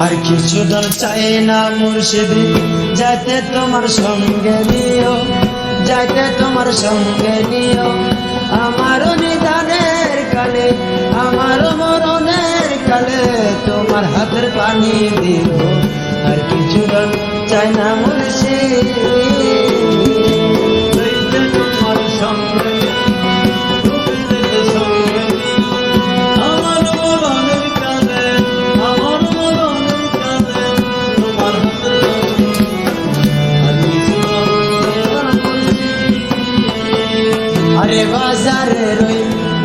আর কিছু দর চাই না মুর্শিদ, যাইতে তোমার সঙ্গে নিও, যাইতে তোমার সঙ্গে নিও। আমার নিদানের কালে, আমার মরণের কালে তোমার হাতের পানি দিব। আর কিছু দর চাই না মুর্শিদ, যাইতে তোমার সঙ্গে, আরে বাজারের ওই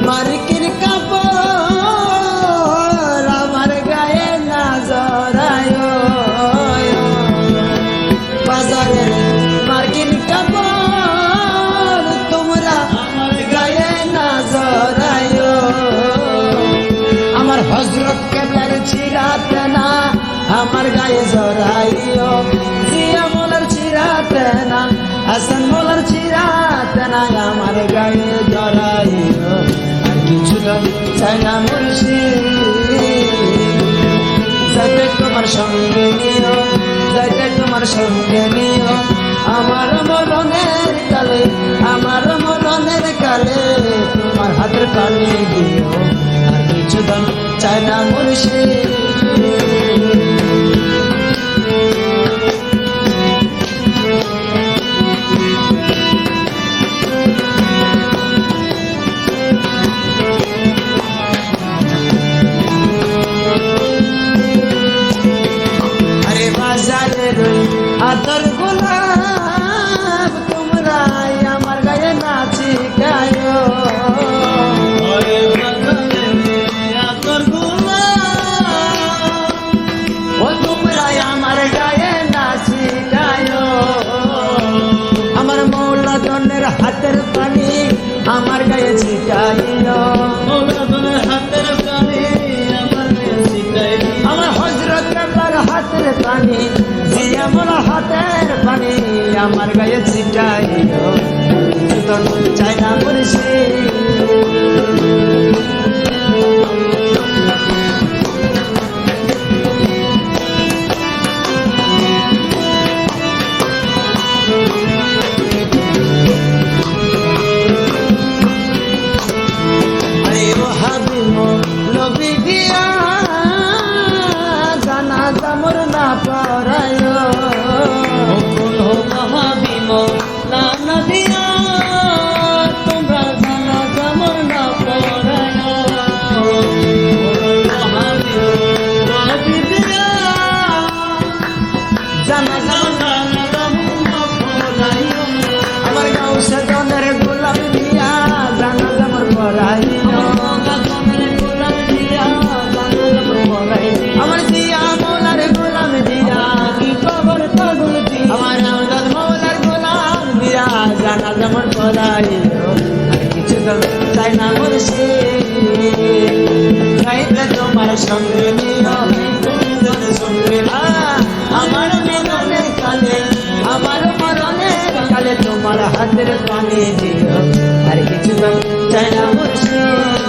মার্কিন কাপড় আমার গায়ে না জড়ায়, বাজারের মার্কিন কাপড় তোমরা আমার গায়ে না জড়ায়। আমার হযরত কেবলার চিরাতে না আমার গায়ে জড়াইও, জিয়া মোলার চিরাতে না, হাসান মোলার চিরাতে না আমার গায়ে জড়াইও। আর কিছু চাই না মুর্শিদ, যাইতে তোমার সঙ্গে নিও, যাইতে তোমার সঙ্গে নিও। আমার মরণের কালে, আমার মরণের কালে তোমার হাতের পানি দিও। আর কিছু চাই না মুর্শিদ, আতর গোলাপ তোমরা আমার গায়ে নাচি গায়ো, আতর গোলাপ ও তোমরা আমার গায়ে নাচি গায়ো। আমার মৌলা জনের হাতের পানি আমার গায়ে ছিটাইও, মৌলা জনের হাতের পানি আমার গায়ে ছিটাইও। আমার হযরত কেবলার হাতের পানি, জিয়া মোলার হাতের পানি আমার গায়ে ছিটাইও। চাই না মুর্শিদ, আরে ও হাবিব নবী দিয়া জানাজা মোর না পড়ায়ো, তোমরা জানাজা মোর না পড়ায়ো। আমার গাউসে জনের গোলাপ দিয়া জানাজা মোর পড়াইও, আমার জিয়া মোলার গোলাম দিয়া কবর পাগল দিয়া, আমার আমদাদ মৌলার গোলাম দিয়া জানাজা মোর পড়াইও। আর কিছু চাই না মুর্শিদ, যাইতে তোমার সঙ্গে নিও, সঙ্গে আমার মরণের কালে, আমার মরণের কালে তোমার হাতের পানি দিও। আর কিছু চাই না মুর্শিদ।